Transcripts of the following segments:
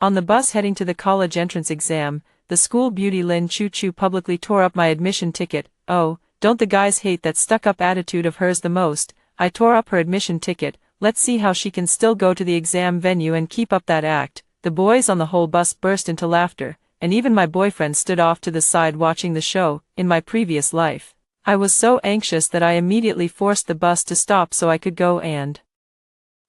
On the bus heading to the college entrance exam, the school beauty Lin Chu publicly tore up my admission ticket. Oh, don't the guys hate that stuck-up attitude of hers the most? I tore up her admission ticket. Let's see how she can still go to the exam venue and keep up that act. The boys on the whole bus burst into laughter, and even my boyfriend stood off to the side watching the show. In my previous life, I was so anxious that I immediately forced the bus to stop so I could go and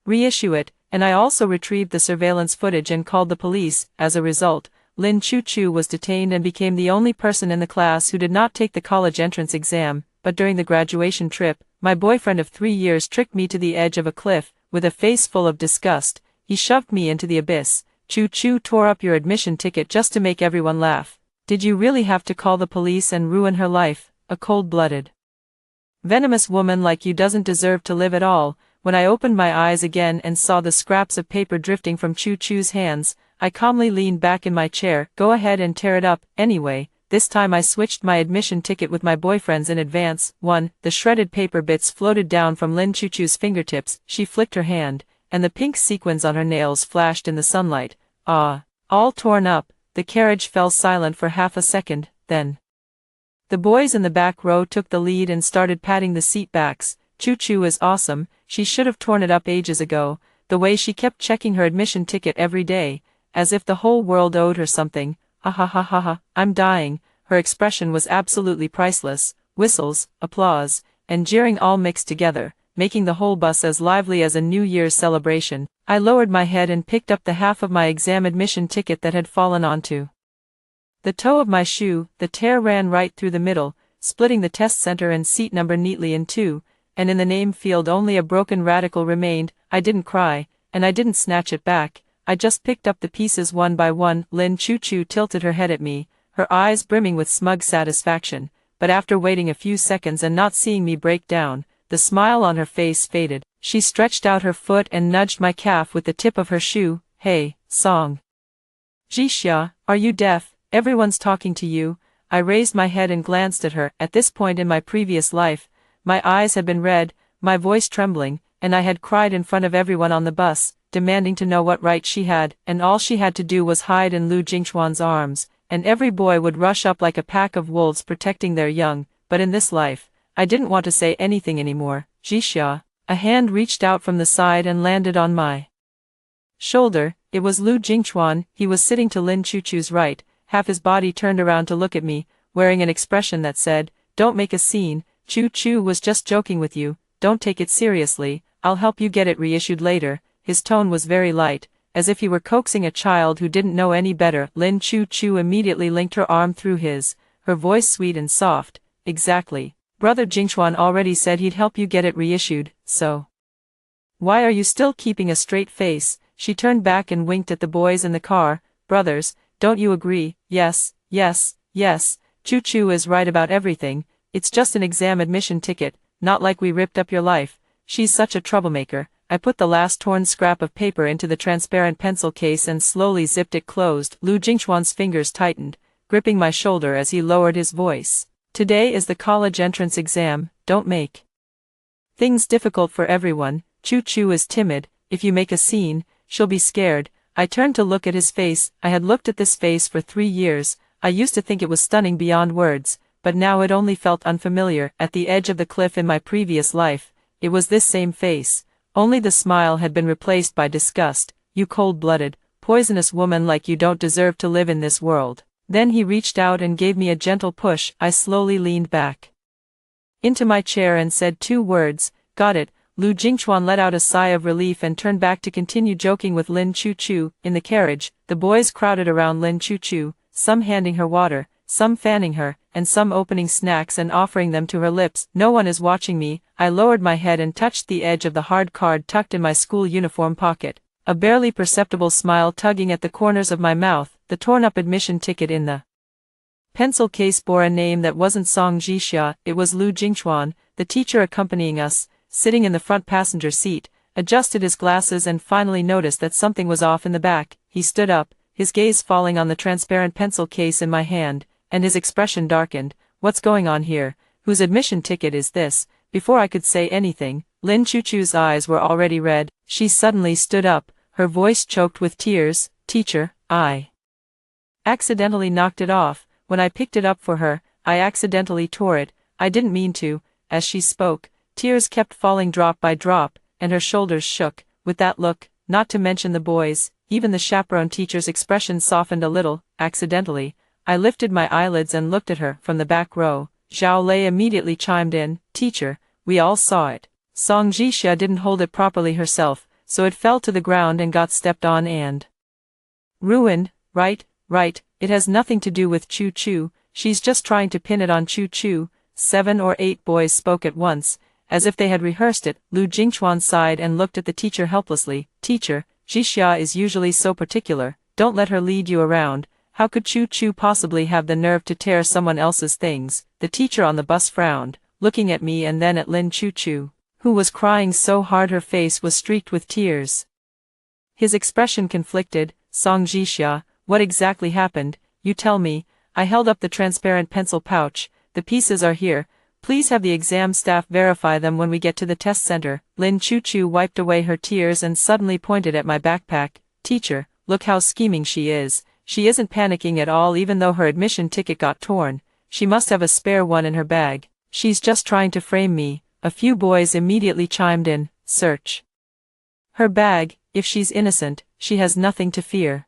reissue it, and I also retrieved the surveillance footage and called the police. As a result, Lin Chu was detained and became the only person in the class who did not take the college entrance exam. But during the graduation trip, my boyfriend of 3 years tricked me to the edge of a cliff. With a face full of disgust, he shoved me into the abyss. Chu tore up your admission ticket just to make everyone laugh. Did you really have to call the police and ruin her life? A cold-blooded, venomous woman like you doesn't deserve to live at all. When I opened my eyes again and saw the scraps of paper drifting from Chu's hands, I calmly leaned back in my chair. Go ahead and tear it up. Anyway, this time I switched my admission ticket with my boyfriend's in advance. 1. The shredded paper bits floated down from Lin Chu's fingertips. She flicked her hand, and the pink sequins on her nails flashed in the sunlight. Ah. All torn up. The carriage fell silent for half a second, then the boys in the back row took the lead and started patting the seat backs. Chu is awesome. She should have torn it up ages ago. The way she kept checking her admission ticket every day, as if the whole world owed her something. Ha ha ha ha ha, I'm dying. Her expression was absolutely priceless. Whistles, applause, and jeering all mixed together, making the whole bus as lively as a New Year's celebration. I lowered my head and picked up the half of my exam admission ticket that had fallen onto the toe of my shoe. The tear ran right through the middle, splitting the test center and seat number neatly in two, and in the name field only a broken radical remained. I didn't cry, and I didn't snatch it back. I just picked up the pieces one by one. Lin Chu tilted her head at me, her eyes brimming with smug satisfaction, but after waiting a few seconds and not seeing me break down, the smile on her face faded. She stretched out her foot and nudged my calf with the tip of her shoe. Hey, Song Jixia, are you deaf? Everyone's talking to you. I raised my head and glanced at her. At this point in my previous life, my eyes had been red, my voice trembling, and I had cried in front of everyone on the bus, demanding to know what right she had, and all she had to do was hide in Lu Jingchuan's arms, and every boy would rush up like a pack of wolves protecting their young. But in this life, I didn't want to say anything anymore. Jixia. A hand reached out from the side and landed on my shoulder. It was Lu Jingchuan. He was sitting to Lin Chu's right, half his body turned around to look at me, wearing an expression that said, "Don't make a scene. Chu was just joking with you. Don't take it seriously. I'll help you get it reissued later." His tone was very light, as if he were coaxing a child who didn't know any better. Lin Chu immediately linked her arm through his, her voice sweet and soft. "Exactly. Brother Jingchuan already said he'd help you get it reissued, so why are you still keeping a straight face?" She turned back and winked at the boys in the car. "Brothers, don't you agree?" "Yes, yes, yes. Chu is right about everything. It's just an exam admission ticket, not like we ripped up your life. She's such a troublemaker." I put the last torn scrap of paper into the transparent pencil case and slowly zipped it closed. Lu Jingchuan's fingers tightened, gripping my shoulder as he lowered his voice. "Today is the college entrance exam. Don't make things difficult for everyone. Chu is timid. If you make a scene, she'll be scared." I turned to look at his face. I had looked at this face for 3 years. I used to think it was stunning beyond words, but now it only felt unfamiliar. At the edge of the cliff in my previous life, it was this same face. Only the smile had been replaced by disgust. "You cold-blooded, poisonous woman, like you don't deserve to live in this world." Then he reached out and gave me a gentle push. I slowly leaned back into my chair and said 2 words, "Got it." Lu Jingchuan let out a sigh of relief and turned back to continue joking with Lin Chu. In the carriage, the boys crowded around Lin Chu, some handing her water, some fanning her, and some opening snacks and offering them to her lips. "No one is watching me." I lowered my head and touched the edge of the hard card tucked in my school uniform pocket, a barely perceptible smile tugging at the corners of my mouth. The torn-up admission ticket in the pencil case bore a name that wasn't Song Jixia. It was Lu Jingchuan. The teacher accompanying us, sitting in the front passenger seat, adjusted his glasses and finally noticed that something was off in the back. He stood up, his gaze falling on the transparent pencil case in my hand, and his expression darkened. "What's going on here? Whose admission ticket is this?" Before I could say anything, Lin Chu's eyes were already red. She suddenly stood up, her voice choked with tears. "Teacher, I accidentally knocked it off. When I picked it up for her, I accidentally tore it. I didn't mean to." As she spoke, tears kept falling drop by drop, and her shoulders shook. With that look, not to mention the boys, even the chaperone teacher's expression softened a little. Accidentally, I lifted my eyelids and looked at her from the back row. Zhao Lei immediately chimed in, "Teacher, we all saw it. Song Jixia didn't hold it properly herself, so it fell to the ground and got stepped on and ruined." Right, it has nothing to do with Chu Chu, she's just trying to pin it on Chu Chu." 7 or 8 boys spoke at once, as if they had rehearsed it. Lu Jingchuan sighed and looked at the teacher helplessly. "Teacher, Jixia is usually so particular, don't let her lead you around. How could Chu Chu possibly have the nerve to tear someone else's things?" The teacher on the bus frowned, looking at me and then at Lin Chu Chu, who was crying so hard her face was streaked with tears. His expression conflicted. "Song Jixia, what exactly happened? You tell me." I held up the transparent pencil pouch. "The pieces are here. Please have the exam staff verify them when we get to the test center." Lin Chu Chu wiped away her tears and suddenly pointed at my backpack. "Teacher, look how scheming she is. She isn't panicking at all even though her admission ticket got torn. She must have a spare one in her bag. She's just trying to frame me." A few boys immediately chimed in, "Search her bag. If she's innocent, she has nothing to fear."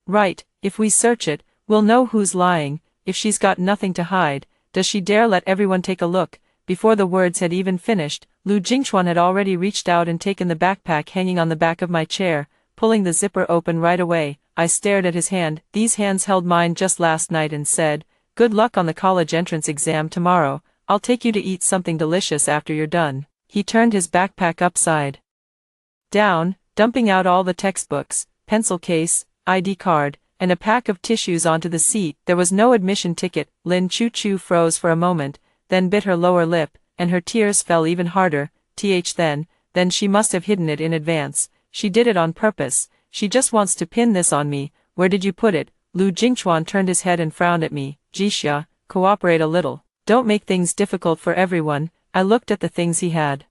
"Right, if we search it, we'll know who's lying. If she's got nothing to hide, does she dare let everyone take a look?" Before the words had even finished, Lu Jingchuan had already reached out and taken the backpack hanging on the back of my chair, pulling the zipper open right away. I stared at his hand. These hands held mine just last night and said, "Good luck on the college entrance exam tomorrow. I'll take you to eat something delicious after you're done." He turned his backpack upside down, dumping out all the textbooks, pencil case, ID card, and a pack of tissues onto the seat. There was no admission ticket. Lin Chu Chu froze for a moment, then bit her lower lip, and her tears fell even harder. Then she must have hidden it in advance. She did it on purpose. She just wants to pin this on me. "Where did you put it?" Lu Jingchuan turned his head and frowned at me. "Jixia, cooperate a little. Don't make things difficult for everyone." I looked at the things he had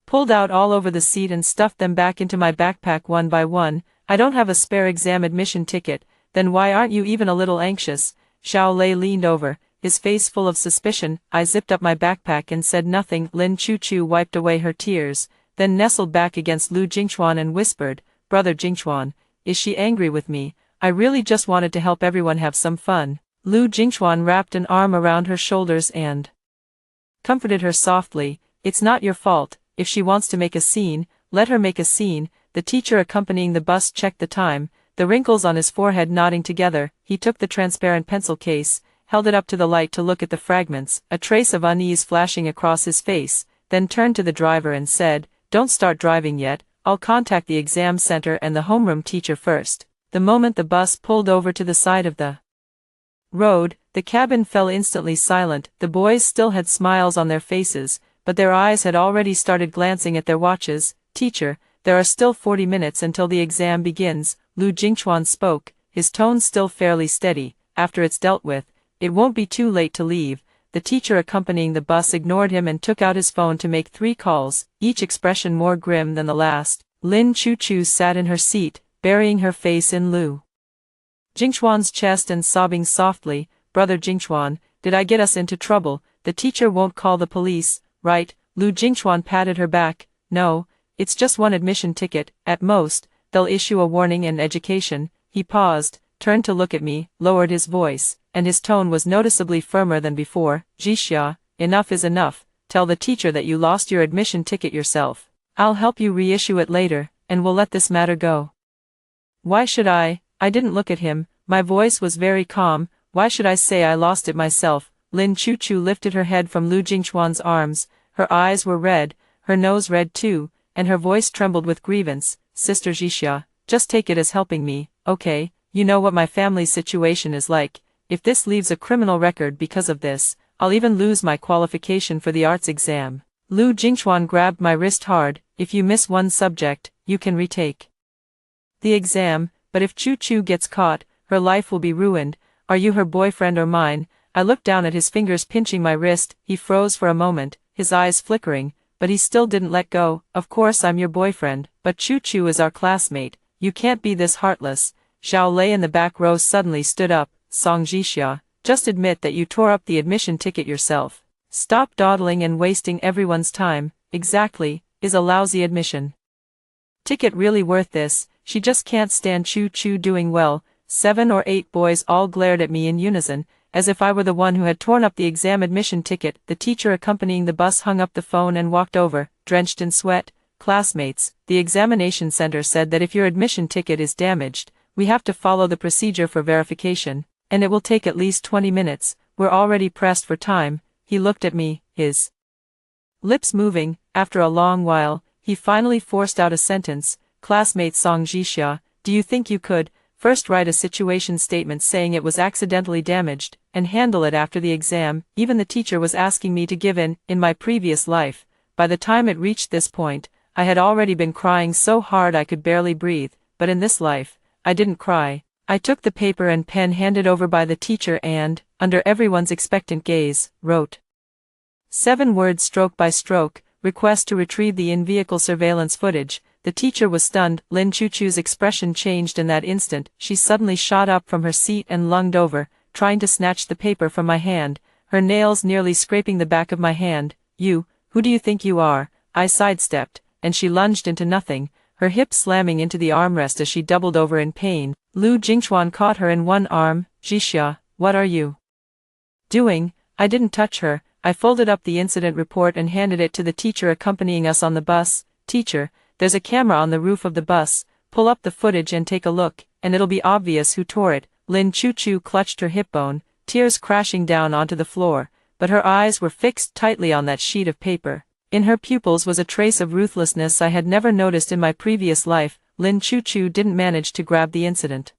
pulled out all over the seat and stuffed them back into my backpack one by one. "I don't have a spare exam admission ticket." "Then why aren't you even a little anxious?" Zhao Lei leaned over, his face full of suspicion. I zipped up my backpack and said nothing. Lin Chu Chu wiped away her tears, then nestled back against Lu Jingchuan and whispered, "Brother Jingchuan, is she angry with me? I really just wanted to help everyone have some fun." Lu Jingchuan wrapped an arm around her shoulders and comforted her softly. "It's not your fault. If she wants to make a scene, let her make a scene." The teacher accompanying the bus checked the time, the wrinkles on his forehead knotting together. He took the transparent pencil case, held it up to the light to look at the fragments, a trace of unease flashing across his face, then turned to the driver and said, "Don't start driving yet. I'll contact the exam center and the homeroom teacher first." The moment the bus pulled over to the side of the road, the cabin fell instantly silent. The boys still had smiles on their faces, but their eyes had already started glancing at their watches. "Teacher, there are still 40 minutes until the exam begins," Lu Jingchuan spoke, his tone still fairly steady. "After it's dealt with, it won't be too late to leave." The teacher accompanying the bus ignored him and took out his phone to make 3 calls, each expression more grim than the last. Lin Chu Chu sat in her seat, burying her face in Lu Jingchuan's chest and sobbing softly. "Brother Jingchuan, did I get us into trouble? The teacher won't call the police, right?" Lu Jingchuan patted her back. "No, it's just one admission ticket. At most, they'll issue a warning and education." He paused, turned to look at me, lowered his voice, and his tone was noticeably firmer than before. "Jixia, enough is enough. Tell the teacher that you lost your admission ticket yourself. I'll help you reissue it later, and we'll let this matter go." "Why should I?" I didn't look at him. My voice was very calm. "Why should I say I lost it myself?" Lin Chu Chu lifted her head from Lu Jingchuan's arms. Her eyes were red, her nose red too, and her voice trembled with grievance. "Sister Jixia, just take it as helping me, okay? You know what my family's situation is like. If this leaves a criminal record because of this, I'll even lose my qualification for the arts exam." Lu Jingchuan grabbed my wrist hard. "If you miss one subject, you can retake the exam, but if Chu Chu gets caught, her life will be ruined. Are you her boyfriend or mine?" I looked down at his fingers pinching my wrist. He froze for a moment, his eyes flickering, but he still didn't let go. "Of course I'm your boyfriend, but Chu Chu is our classmate. You can't be this heartless." Zhao Lei in the back row suddenly stood up. Song Jixia, just admit that you tore up the admission ticket yourself. Stop dawdling and wasting everyone's time. Exactly, is a lousy admission ticket really worth this? She just can't stand Choo Choo doing well. 7 or 8 boys all glared at me in unison, as if I were the one who had torn up the exam admission ticket. The teacher accompanying the bus hung up the phone and walked over, drenched in sweat. Classmates, the examination center said that if your admission ticket is damaged, we have to follow the procedure for verification, and it will take at least 20 minutes. We're already pressed for time. He looked at me, his lips moving. After a long while, he finally forced out a sentence. Classmate Song Jixia, do you think you could first write a situation statement saying it was accidentally damaged, and handle it after the exam? Even the teacher was asking me to give in my previous life. By the time it reached this point, I had already been crying so hard I could barely breathe, but in this life, I didn't cry. I took the paper and pen handed over by the teacher and, under everyone's expectant gaze, wrote 7 words stroke by stroke, request to retrieve the in-vehicle surveillance footage. The teacher was stunned. Lin Chuchu's expression changed in that instant. She suddenly shot up from her seat and lunged over, trying to snatch the paper from my hand, her nails nearly scraping the back of my hand. You, who do you think you are? I sidestepped, and she lunged into nothing, her hip slamming into the armrest as she doubled over in pain. Lu Jingchuan caught her in one arm. Jixia, what are you doing? I didn't touch her. I folded up the incident report and handed it to the teacher accompanying us on the bus. Teacher, there's a camera on the roof of the bus. Pull up the footage and take a look, and it'll be obvious who tore it. Lin Chuchu clutched her hip bone, tears crashing down onto the floor, but her eyes were fixed tightly on that sheet of paper. In her pupils was a trace of ruthlessness I had never noticed in my previous life. Lin Chuchu didn't manage to grab the incident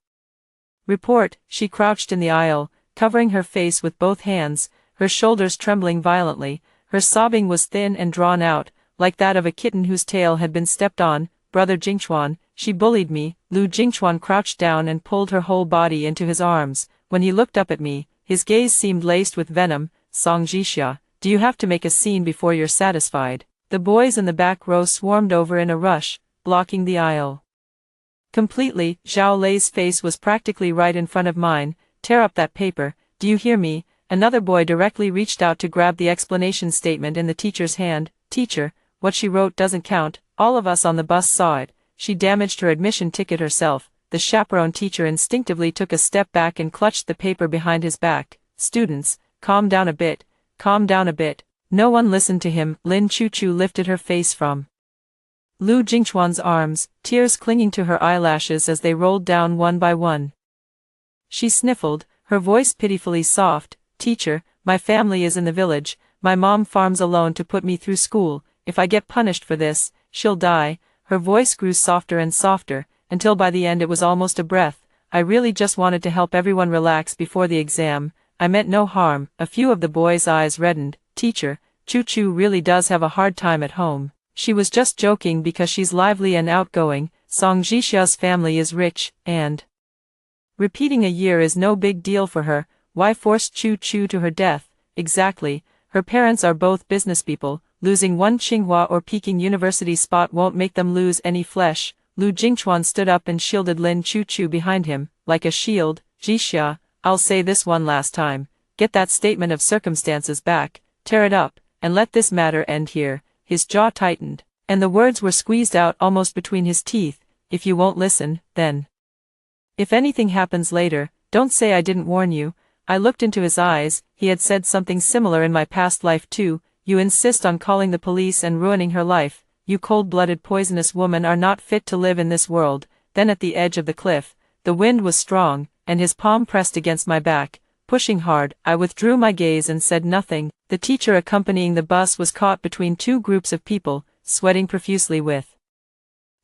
report. She crouched in the aisle, covering her face with both hands, her shoulders trembling violently. Her sobbing was thin and drawn out, like that of a kitten whose tail had been stepped on. Brother Jingchuan, she bullied me. Lu Jingchuan crouched down and pulled her whole body into his arms. When he looked up at me, his gaze seemed laced with venom. Song Jixia, do you have to make a scene before you're satisfied? The boys in the back row swarmed over in a rush, blocking the aisle completely. Zhao Lei's face was practically right in front of mine. Tear up that paper, do you hear me? Another boy directly reached out to grab the explanation statement in the teacher's hand. Teacher, what she wrote doesn't count. All of us on the bus saw it. She damaged her admission ticket herself. The chaperone teacher instinctively took a step back and clutched the paper behind his back. Students, calm down a bit. Calm down a bit. No one listened to him. Lin Chuchu lifted her face from Lu Jingchuan's arms, tears clinging to her eyelashes as they rolled down one by one. She sniffled, her voice pitifully soft. Teacher, my family is in the village. My mom farms alone to put me through school. If I get punished for this, she'll die. Her voice grew softer and softer, until by the end it was almost a breath. I really just wanted to help everyone relax before the exam. I meant no harm. A few of the boys' eyes reddened. Teacher, Choo Choo really does have a hard time at home. She was just joking because she's lively and outgoing. Song Jixia's family is rich, and repeating a year is no big deal for her. Why force Choo Choo to her death? Exactly. Her parents are both businesspeople. Losing one Tsinghua or Peking University spot won't make them lose any flesh. Lu Jingchuan stood up and shielded Lin Choo Choo behind him, like a shield. Jixia, I'll say this one last time. Get that statement of circumstances back, tear it up, and let this matter end here. His jaw tightened, and the words were squeezed out almost between his teeth. If you won't listen, then if anything happens later, don't say I didn't warn you. I looked into his eyes. He had said something similar in my past life too. You insist on calling the police and ruining her life. You cold-blooded poisonous woman are not fit to live in this world. Then at the edge of the cliff, the wind was strong, and his palm pressed against my back, pushing hard. I withdrew my gaze and said nothing. The teacher accompanying the bus was caught between two groups of people, sweating profusely with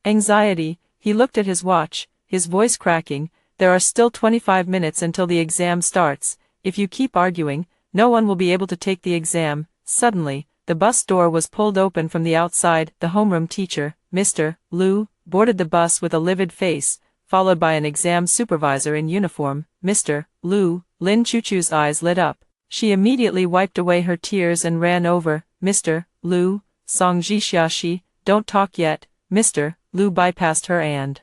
anxiety. He looked at his watch, his voice cracking. There are still 25 minutes until the exam starts. If you keep arguing, no one will be able to take the exam. Suddenly, the bus door was pulled open from the outside. The homeroom teacher, Mr. Lu, boarded the bus with a livid face, followed by an exam supervisor in uniform. Mr. Lu, Lin Chuchu's eyes lit up. She immediately wiped away her tears and ran over. Mr. Lu, Song Jixiaxi, don't talk yet. Mr. Lu bypassed her and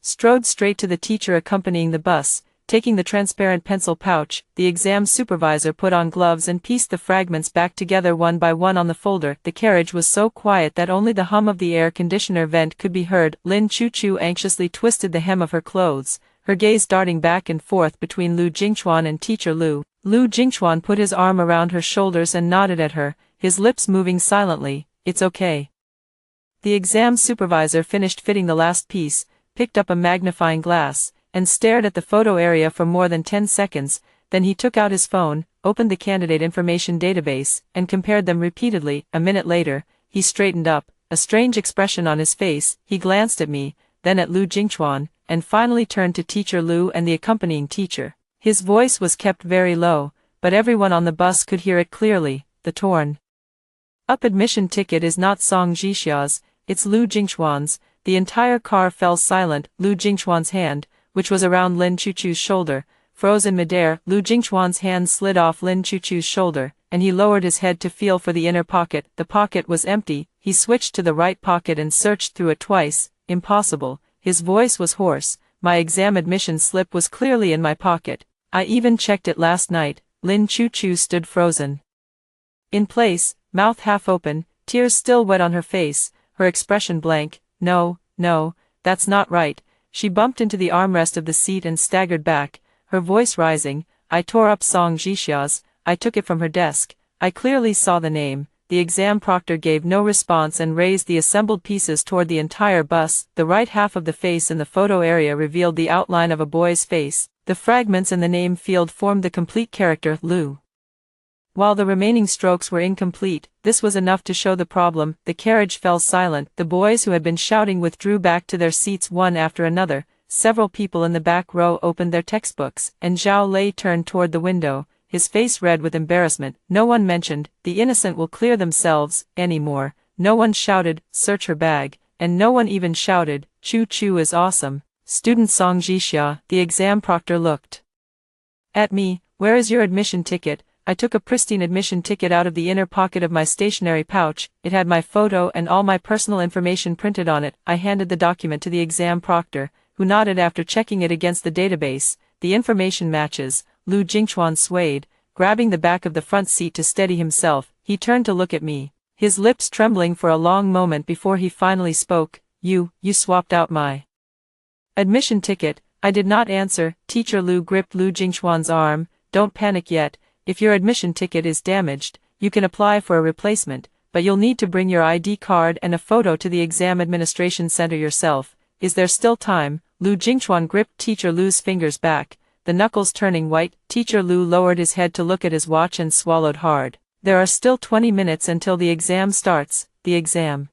strode straight to the teacher accompanying the bus. Taking the transparent pencil pouch, the exam supervisor put on gloves and pieced the fragments back together one by one on the folder. The carriage was so quiet that only the hum of the air conditioner vent could be heard. Lin Chu-Chu anxiously twisted the hem of her clothes, her gaze darting back and forth between Lu Jingchuan and Teacher Lu. Lu Jingchuan put his arm around her shoulders and nodded at her, his lips moving silently. "It's okay." The exam supervisor finished fitting the last piece, picked up a magnifying glass, and stared at the photo area for more than 10 seconds, then he took out his phone, opened the candidate information database, and compared them repeatedly. A minute later, he straightened up, a strange expression on his face. He glanced at me, then at Lu Jingchuan, and finally turned to Teacher Lu and the accompanying teacher. His voice was kept very low, but everyone on the bus could hear it clearly. "The torn up admission ticket is not Song Jixia's, it's Lu Jingchuan's." The entire car fell silent. Lu Jingchuan's hand, which was around Lin Chu-Chu's shoulder, froze in midair. Lu Jingchuan's hand slid off Lin Chu-Chu's shoulder, and he lowered his head to feel for the inner pocket. The pocket was empty. He switched to the right pocket and searched through it twice. "Impossible." His voice was hoarse. "My exam admission slip was clearly in my pocket. I even checked it last night." Lin Chu-Chu stood frozen in place, mouth half open, tears still wet on her face, her expression blank. "No, no, that's not right." She bumped into the armrest of the seat and staggered back, her voice rising. "I tore up Song Jixia's, I took it from her desk. I clearly saw the name." The exam proctor gave no response and raised the assembled pieces toward the entire bus. The right half of the face in the photo area revealed the outline of a boy's face. The fragments in the name field formed the complete character, Lu. While the remaining strokes were incomplete, this was enough to show the problem. The carriage fell silent. The boys who had been shouting withdrew back to their seats one after another. Several people in the back row opened their textbooks, and Zhao Lei turned toward the window, his face red with embarrassment. No one mentioned, "The innocent will clear themselves," anymore. No one shouted, "Search her bag," and no one even shouted, "Chu-Chu is awesome." Student Song Jixia, the exam proctor looked at me. "Where is your admission ticket?" I took a pristine admission ticket out of the inner pocket of my stationery pouch. It had my photo and all my personal information printed on it. I handed the document to the exam proctor, who nodded after checking it against the database. "The information matches." Lu Jingchuan swayed, grabbing the back of the front seat to steady himself. He turned to look at me, his lips trembling for a long moment before he finally spoke. You swapped out my admission ticket." I did not answer. Teacher Lu gripped Lu Jingchuan's arm. "Don't panic yet. If your admission ticket is damaged, you can apply for a replacement, but you'll need to bring your ID card and a photo to the exam administration center yourself. Is there still time?" Lu Jingchuan gripped Teacher Lu's fingers back, the knuckles turning white. Teacher Lu lowered his head to look at his watch and swallowed hard. "There are still 20 minutes until the exam starts." The exam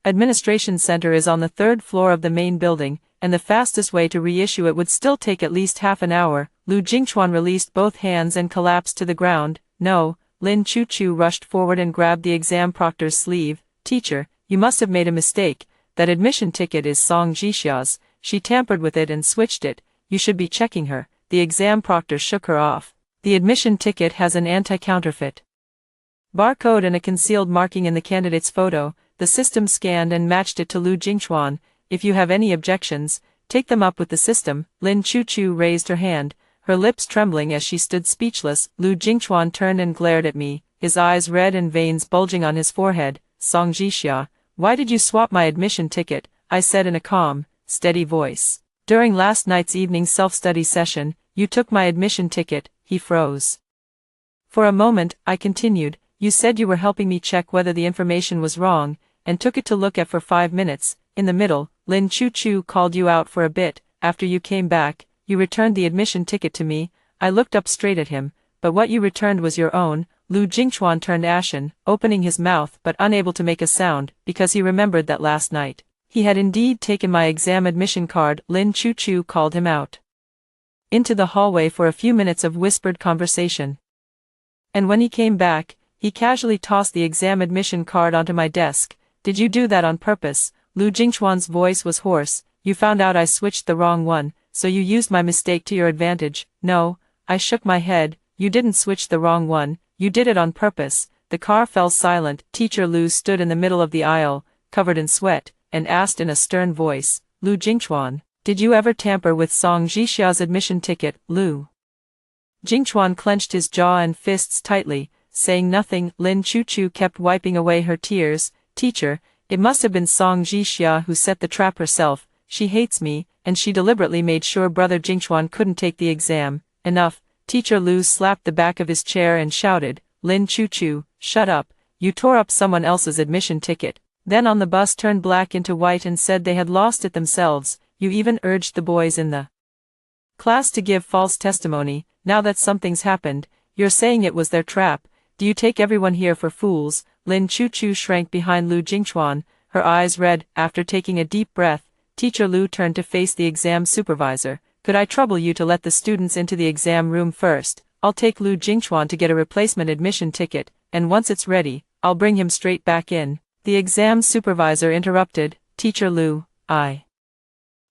administration center is on the 3rd floor of the main building, and the fastest way to reissue it would still take at least half an hour. Lu Jingchuan released both hands and collapsed to the ground. "No." Lin Chu-Chu rushed forward and grabbed the exam proctor's sleeve. "Teacher, you must have made a mistake. That admission ticket is Song Jixia's. She tampered with it and switched it. You should be checking her." The exam proctor shook her off. "The admission ticket has an anti-counterfeit barcode and a concealed marking in the candidate's photo." The system scanned and matched it to Lu Jingchuan. "If you have any objections, take them up with the system." Lin Chu-Chu raised her hand, her lips trembling as she stood speechless. Lu Jingchuan turned and glared at me, his eyes red and veins bulging on his forehead. "Song Jixia, why did you swap my admission ticket?" I said in a calm, steady voice. "During last night's evening self-study session, you took my admission ticket." He froze. For a moment, I continued. "You said you were helping me check whether the information was wrong, and took it to look at for 5 minutes. In the middle, Lin Chu-Chu called you out for a bit. After you came back, you returned the admission ticket to me." I looked up straight at him. "But what you returned was your own." Lu Jingchuan turned ashen, opening his mouth but unable to make a sound, because he remembered that last night he had indeed taken my exam admission card. Lin Chu-Chu called him out into the hallway for a few minutes of whispered conversation. And when he came back, he casually tossed the exam admission card onto my desk. "Did you do that on purpose?" Lu Jingchuan's voice was hoarse. "You found out I switched the wrong one, so you used my mistake to your advantage." "No." I shook my head. "You didn't switch the wrong one, you did it on purpose." The car fell silent. Teacher Lu stood in the middle of the aisle, covered in sweat, and asked in a stern voice, "Lu Jingchuan, Did you ever tamper with Song Jixia's admission ticket, Lu? Jingchuan clenched his jaw and fists tightly, saying nothing. Lin Chuchu kept wiping away her tears. Teacher, it must have been Song Jixia who set the trap herself. She hates me, and she deliberately made sure brother Jingchuan couldn't take the exam. Enough. Teacher Lu slapped the back of his chair and shouted, Lin Chuchu, shut up, you tore up someone else's admission ticket. Then on the bus turned black into white and said they had lost it themselves. You even urged the boys in the class to give false testimony. Now that something's happened, you're saying it was their trap. Do you take everyone here for fools? Lin Chuchu shrank behind Lu Jingchuan, her eyes red. After taking a deep breath, Teacher Lu turned to face the exam supervisor. Could I trouble you to let the students into the exam room first? I'll take Lu Jingchuan to get a replacement admission ticket, and once it's ready, I'll bring him straight back in. The exam supervisor interrupted, Teacher Lu, I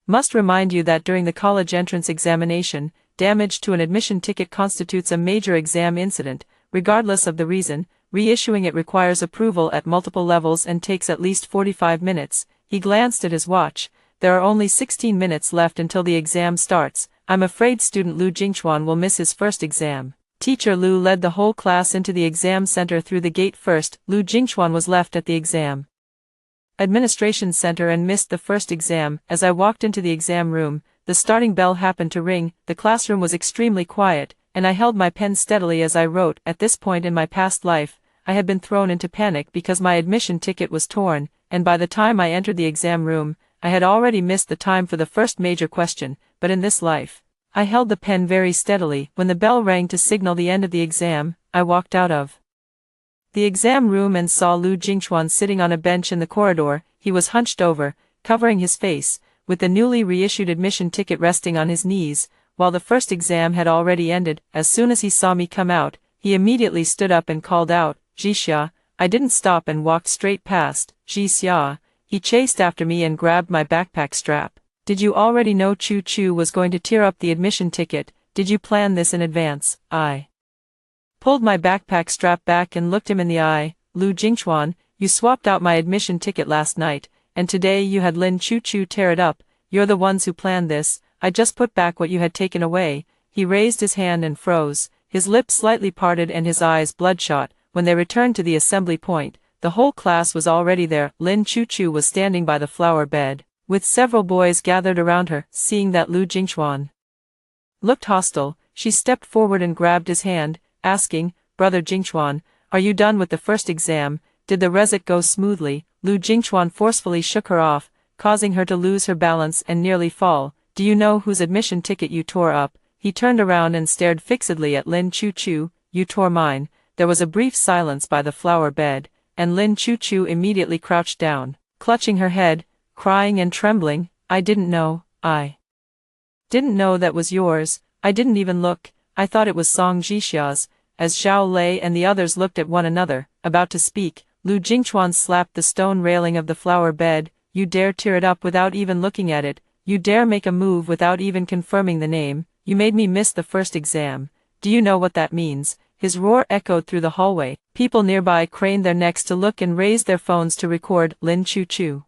must remind you that during the college entrance examination, damage to an admission ticket constitutes a major exam incident. Regardless of the reason, reissuing it requires approval at multiple levels and takes at least 45 minutes. He glanced at his watch. There are only 16 minutes left until the exam starts. I'm afraid student Lu Jingchuan will miss his first exam. Teacher Lu led the whole class into the exam center through the gate first. Lu Jingchuan was left at the exam administration center and missed the first exam. As I walked into the exam room, the starting bell happened to ring. The classroom was extremely quiet, and I held my pen steadily as I wrote. At this point in my past life, I had been thrown into panic because my admission ticket was torn, and by the time I entered the exam room, I had already missed the time for the first major question. But in this life, I held the pen very steadily. When the bell rang to signal the end of the exam, I walked out of the exam room and saw Lu Jingchuan sitting on a bench in the corridor. He was hunched over, covering his face, with the newly reissued admission ticket resting on his knees. While the first exam had already ended, as soon as he saw me come out, he immediately stood up and called out, Jixia. I didn't stop and walked straight past. Jixia. He chased after me and grabbed my backpack strap. Did you already know Chu Chu was going to tear up the admission ticket? Did you plan this in advance? I pulled my backpack strap back and looked him in the eye. Lu Jingchuan, you swapped out my admission ticket last night, and today you had Lin Chu Chu tear it up. You're the ones who planned this. I just put back what you had taken away. He raised his hand and froze, his lips slightly parted and his eyes bloodshot. When they returned to the assembly point, the whole class was already there. Lin Chu Chu was standing by the flower bed, with several boys gathered around her. Seeing that Lu Jingchuan looked hostile, she stepped forward and grabbed his hand, asking, Brother Jingchuan, are you done with the first exam? Did the result go smoothly? Lu Jingchuan forcefully shook her off, causing her to lose her balance and nearly fall. Do you know whose admission ticket you tore up? He turned around and stared fixedly at Lin Chu Chu. You tore mine. There was a brief silence by the flower bed, and Lin Chu Chu immediately crouched down, clutching her head, crying and trembling. I didn't know. I didn't know that was yours. I didn't even look. I thought it was Song Jixia's. As Zhao Lei and the others looked at one another, about to speak, Lu Jingchuan slapped the stone railing of the flower bed. You dare tear it up without even looking at it. You dare make a move without even confirming the name. You made me miss the first exam. Do you know what that means? His roar echoed through the hallway. People nearby craned their necks to look and raised their phones to record. Lin Chu Chu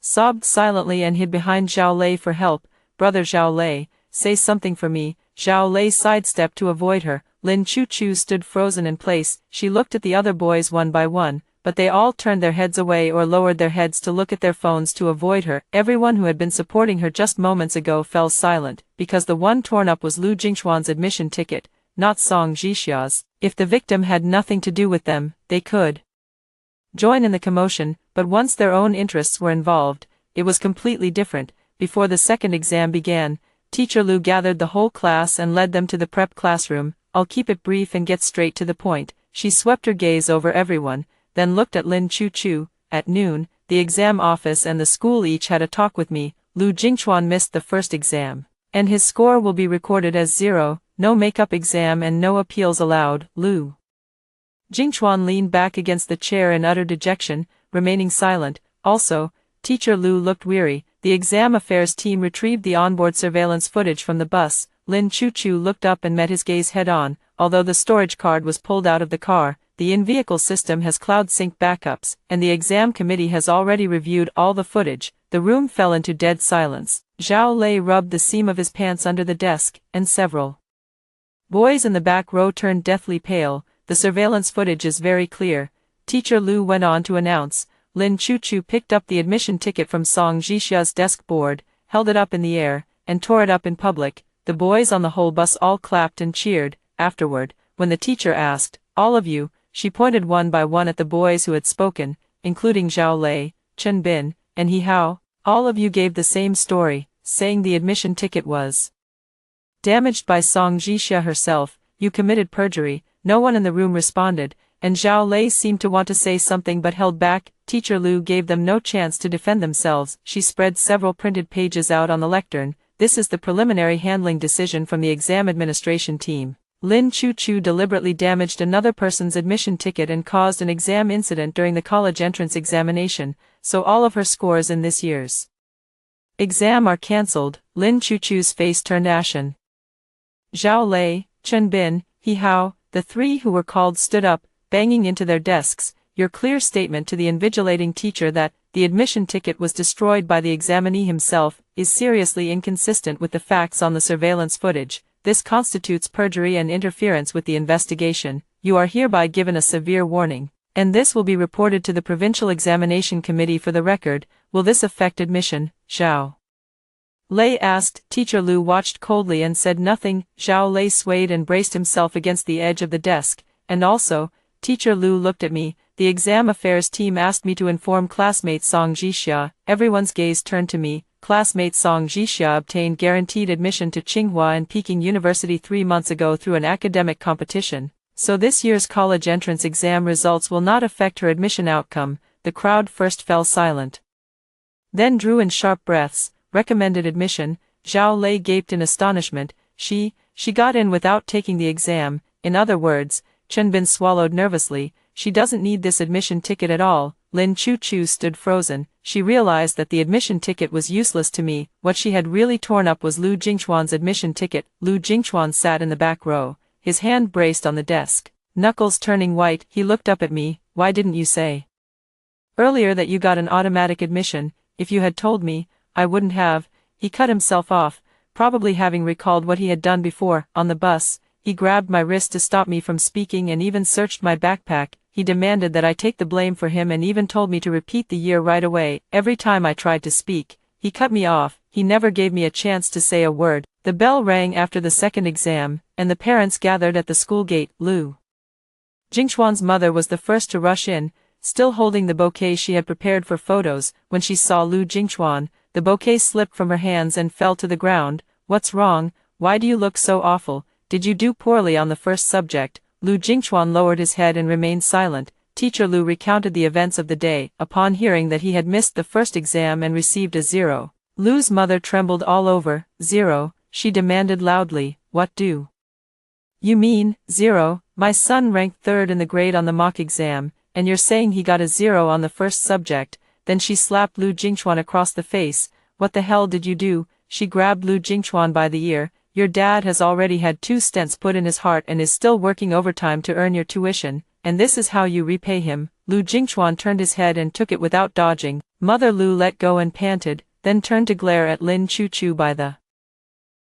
sobbed silently and hid behind Zhao Lei for help. Brother Zhao Lei, say something for me. Zhao Lei sidestepped to avoid her. Lin Chu Chu stood frozen in place. She looked at the other boys one by one, but they all turned their heads away or lowered their heads to look at their phones to avoid her. Everyone who had been supporting her just moments ago fell silent, because the one torn up was Lu Jingchuan's admission ticket, not Song Jixia's. If the victim had nothing to do with them, they could join in the commotion, but once their own interests were involved, it was completely different. Before the second exam began, Teacher Lu gathered the whole class and led them to the prep classroom. I'll keep it brief and get straight to the point. She swept her gaze over everyone, then looked at Lin Chu Chu. At noon, the exam office and the school each had a talk with me. Lu Jingchuan missed the first exam, and his score will be recorded as 0, no makeup exam and no appeals allowed. Lu Jingchuan leaned back against the chair in utter dejection, remaining silent. Also, Teacher Lu looked weary. The exam affairs team retrieved the onboard surveillance footage from the bus. Lin Chu Chu looked up and met his gaze head-on. Although the storage card was pulled out of the car, the in-vehicle system has cloud sync backups, and the exam committee has already reviewed all the footage." The room fell into dead silence. Zhao Lei rubbed the seam of his pants under the desk, and several boys in the back row turned deathly pale. "The surveillance footage is very clear," Teacher Lu went on to announce. Lin Chuchu picked up the admission ticket from Song Jixia's desk board, held it up in the air, and tore it up in public. The boys on the whole bus all clapped and cheered. Afterward, when the teacher asked, "All of you," she pointed one by one at the boys who had spoken, including Zhao Lei, Chen Bin, and He Hao. "All of you gave the same story, saying the admission ticket was damaged by Song Jixia herself. You committed perjury." No one in the room responded, and Zhao Lei seemed to want to say something but held back. Teacher Lu gave them no chance to defend themselves. She spread several printed pages out on the lectern. "This is the preliminary handling decision from the exam administration team. Lin Chuchu deliberately damaged another person's admission ticket and caused an exam incident during the college entrance examination, so all of her scores in this year's exam are cancelled." Lin Chuchu's face turned ashen. Zhao Lei, Chen Bin, He Hao, the three who were called stood up, banging into their desks. "Your clear statement to the invigilating teacher that the admission ticket was destroyed by the examinee himself is seriously inconsistent with the facts on the surveillance footage. This constitutes perjury and interference with the investigation. You are hereby given a severe warning, and this will be reported to the Provincial Examination Committee for the record." "Will this affect admission?" Zhao Lei asked. Teacher Lu watched coldly and said nothing. Zhao Lei swayed and braced himself against the edge of the desk. "And also," Teacher Lu looked at me, "the exam affairs team asked me to inform classmate Song Jixia." Everyone's gaze turned to me. "Classmate Song Jixia obtained guaranteed admission to Tsinghua and Peking University 3 months ago through an academic competition. So this year's college entrance exam results will not affect her admission outcome." The crowd first fell silent, then drew in sharp breaths. "Recommended admission?" Zhao Lei gaped in astonishment. She got in without taking the exam." In other words, Chen Bin swallowed nervously, "she doesn't need this admission ticket at all." Lin Chuchu stood frozen. She realized that the admission ticket was useless to me. What she had really torn up was Lu Jingchuan's admission ticket. Lu Jingchuan sat in the back row, his hand braced on the desk, knuckles turning white. He looked up at me. "Why didn't you say earlier that you got an automatic admission? If you had told me, I wouldn't have." He cut himself off, probably having recalled what he had done before. On the bus, he grabbed my wrist to stop me from speaking and even searched my backpack. He demanded that I take the blame for him and even told me to repeat the year right away. Every time I tried to speak, he cut me off. He never gave me a chance to say a word. The bell rang after the second exam, and the parents gathered at the school gate. Lu Jingchuan's mother was the first to rush in, still holding the bouquet she had prepared for photos. When she saw Lu Jingchuan, the bouquet slipped from her hands and fell to the ground. "What's wrong? Why do you look so awful? Did you do poorly on the first subject?" Lu Jingchuan lowered his head and remained silent. Teacher Lu recounted the events of the day. Upon hearing that he had missed the first exam and received a 0, Lu's mother trembled all over. "0? She demanded loudly. "What do you mean, 0? My son ranked 3rd in the grade on the mock exam, and you're saying he got a 0 on the first subject?" Then she slapped Lu Jingchuan across the face. "What the hell did you do?" She grabbed Lu Jingchuan by the ear. "Your dad has already had 2 stents put in his heart and is still working overtime to earn your tuition, and this is how you repay him." Lu Jingchuan turned his head and took it without dodging. Mother Lu let go and panted, then turned to glare at Lin Chuchu by the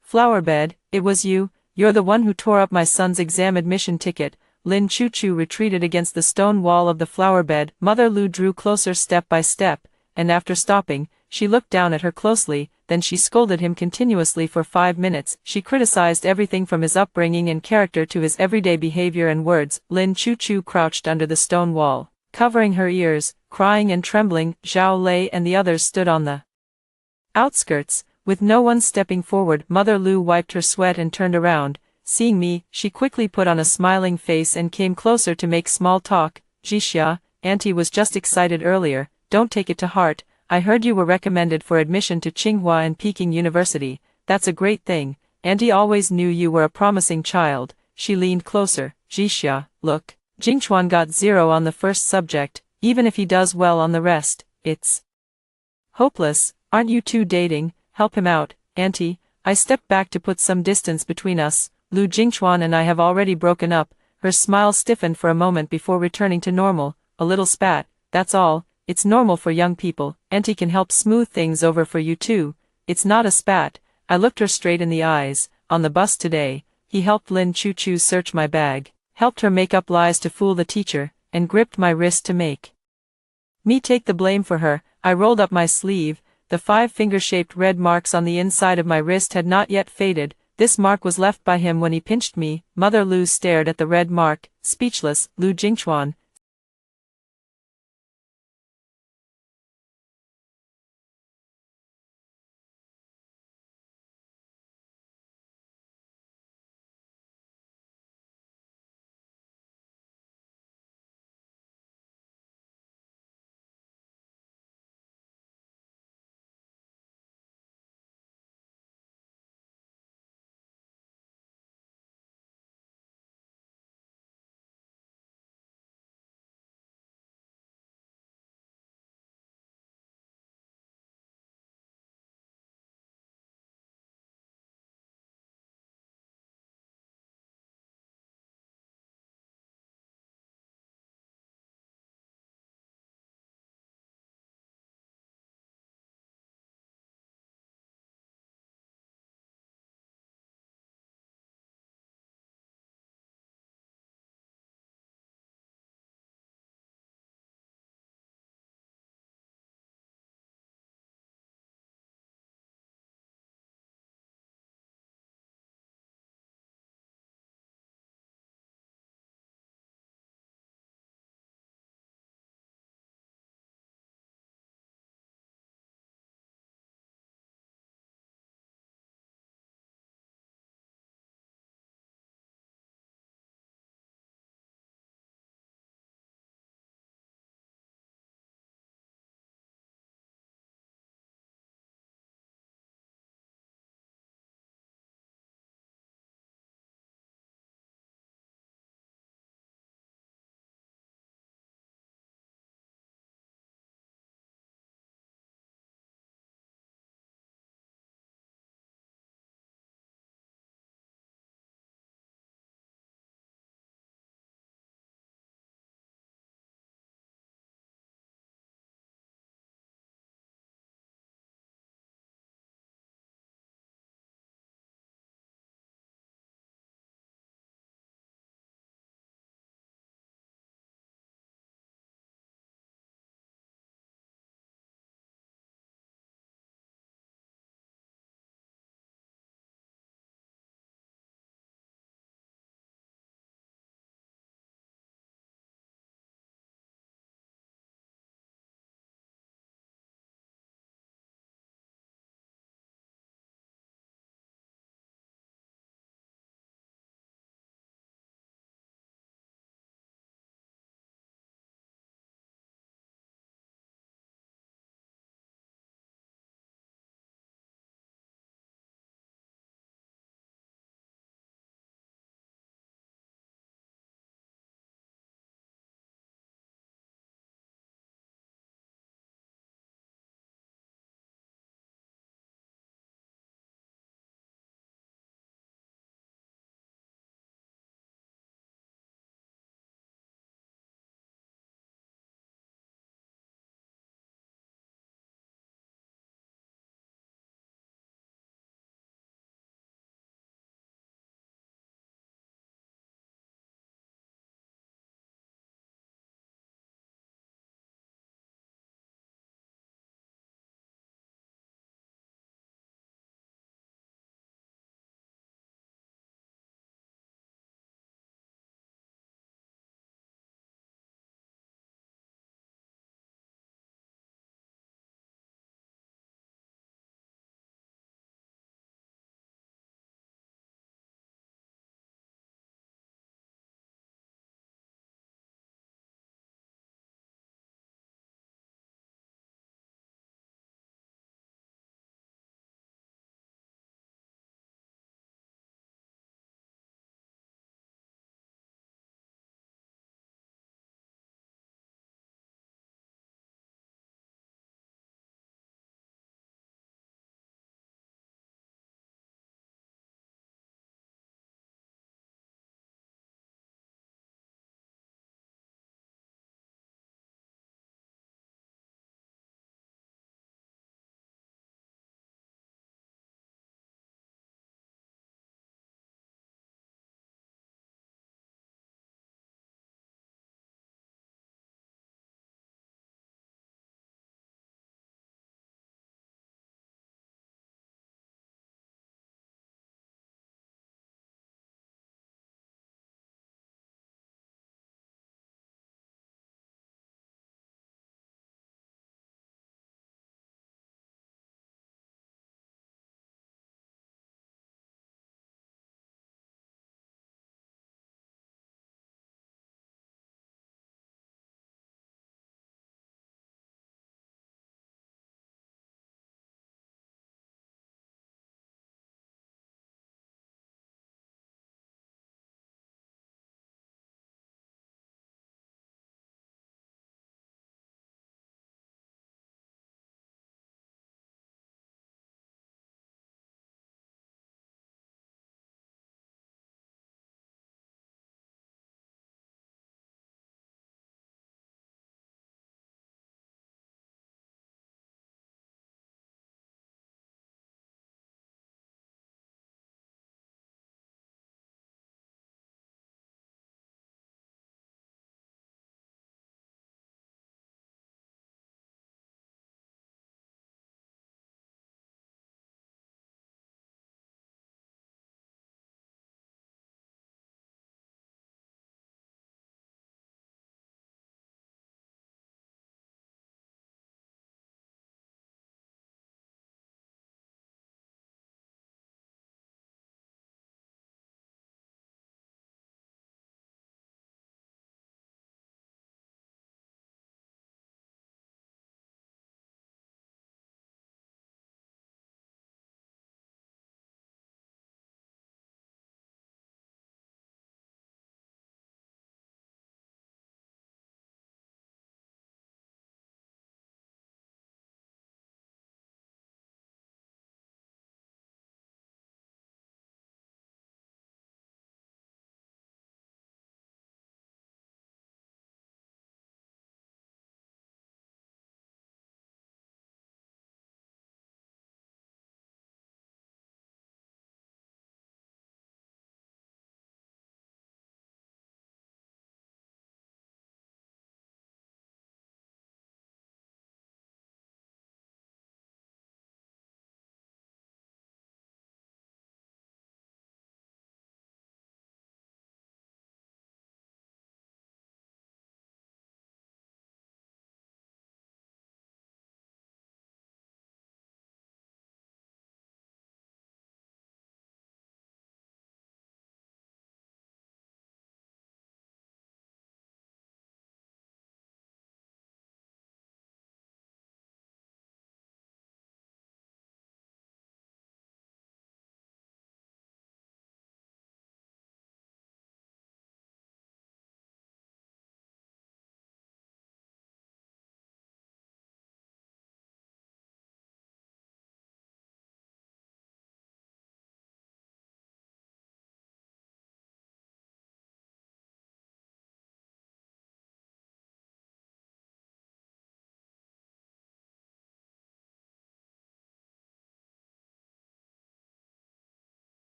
flower bed. "It was you. You're the one who tore up my son's exam admission ticket." Lin Chuchu retreated against the stone wall of the flower bed. Mother Lu drew closer step by step, and after stopping, she looked down at her closely. Then she scolded him continuously for 5 minutes. She criticized everything from his upbringing and character to his everyday behavior and words. Lin Chuchu crouched under the stone wall, covering her ears, crying and trembling. Zhao Lei and the others stood on the outskirts, with no one stepping forward. Mother Lu wiped her sweat and turned around. Seeing me, she quickly put on a smiling face and came closer to make small talk. "Jixia, Auntie was just excited earlier. Don't take it to heart. I heard you were recommended for admission to Tsinghua and Peking University. That's a great thing. Auntie always knew you were a promising child." She leaned closer. "Jixia, look. Jingchuan got 0 on the first subject. Even if he does well on the rest, it's hopeless. Aren't you two dating? Help him out, Auntie." I stepped back to put some distance between us. "Lu Jingchuan and I have already broken up. Her smile stiffened for a moment before returning to normal. A little spat, that's all. It's normal for young people. Auntie can help smooth things over for you too. It's not a spat. I looked her straight in the eyes. On the bus today, he helped Lin Choo-Choo search my bag, helped her make up lies to fool the teacher, and gripped my wrist to make me take the blame for her. I rolled up my sleeve. The 5-finger-shaped red marks on the inside of my wrist had not yet faded. This mark was left by him when he pinched me. Mother Lu stared at the red mark, speechless. Lu Jingchuan,